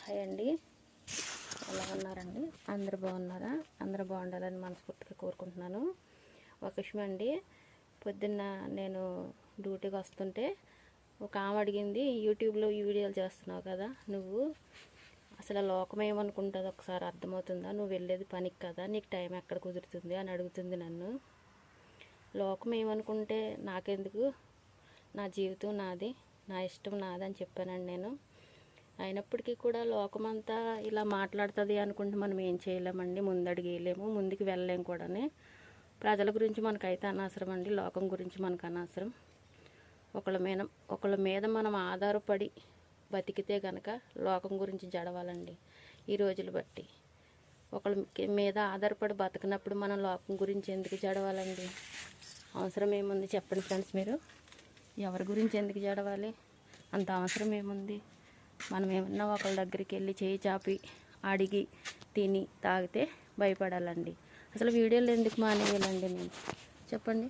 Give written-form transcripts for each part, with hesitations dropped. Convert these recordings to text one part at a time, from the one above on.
Hi అండి, ఎలా ఉన్నారండి? అందరు బాగున్నారా? అందరూ బాగుండాలని మనస్ఫూర్తిగా కోరుకుంటున్నాను. ఒక విషయం అండి, పొద్దున్న నేను డ్యూటీకి వస్తుంటే ఒక ఆమె అడిగింది, యూట్యూబ్లో వీడియోలు చేస్తున్నావు కదా నువ్వు, అసలు లోకం ఏమనుకుంటుంది ఒకసారి అర్థమవుతుందా? నువ్వు వెళ్ళేది పనికి కదా, నీకు టైం ఎక్కడ కుదురుతుంది అని అడుగుతుంది నన్ను. లోకం ఏమనుకుంటే నాకెందుకు, నా జీవితం నాది, నా ఇష్టం నాది అని చెప్పానండి నేను. అయినప్పటికీ కూడా లోకమంతా ఇలా మాట్లాడుతుంది అనుకుంటే మనం ఏం చేయలేమండి, ముందడుగు వేయలేము, ముందుకు వెళ్ళలేము కూడా. ప్రజల గురించి మనకైతే అనవసరం అండి, లోకం గురించి మనకు అనవసరం. ఒకళ్ళ మీద మనం ఆధారపడి బతికితే కనుక లోకం గురించి జడవాలండి ఈ రోజులు బట్టి. ఒకళ్ళ మీద ఆధారపడి బతికినప్పుడు మనం లోకం గురించి ఎందుకు జడవాలండి? అవసరం ఏముంది చెప్పండి ఫ్రెండ్స్ మీరు? ఎవరి గురించి ఎందుకు జడవాలి? అంత అవసరం ఏముంది? మనం ఏమన్నా ఒకళ్ళ దగ్గరికి వెళ్ళి చేయి చాపి అడిగి తిని తాగితే భయపడాలండి. అసలు వీడియోలు ఎందుకు మానేయాలండి నేను చెప్పండి?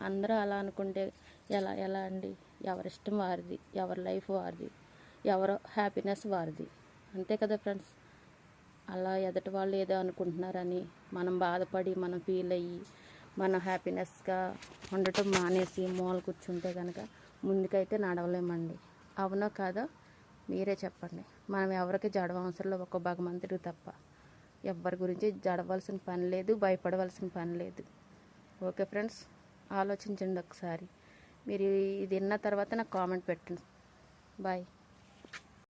అందరూ అలా అనుకుంటే ఎలా అండి? ఎవరిష్టం వారిది, ఎవరి లైఫ్ వారిది, ఎవరు హ్యాపీనెస్ వారిది, అంతే కదా ఫ్రెండ్స్. అలా ఎదుటి వాళ్ళు ఏదో అనుకుంటున్నారని మనం బాధపడి మనం ఫీల్ అయ్యి మనం హ్యాపీనెస్గా ఉండటం మానేసి మూల కూర్చుంటే కనుక ముందుకైతే నడవలేమండి. అవునా కాదా? మీరే చెప్పండి. మనం ఎవరికి జడవసరంలో ఒక భగవంతుడికి తప్ప ఎవరి గురించి జడవలసిన పని లేదు, భయపడవలసిన పని లేదు. ఓకే ఫ్రెండ్స్, ఆలోచించండి ఒకసారి. మీరు ఇది విన్న తర్వాత నాకు కామెంట్ పెట్టండి. బాయ్.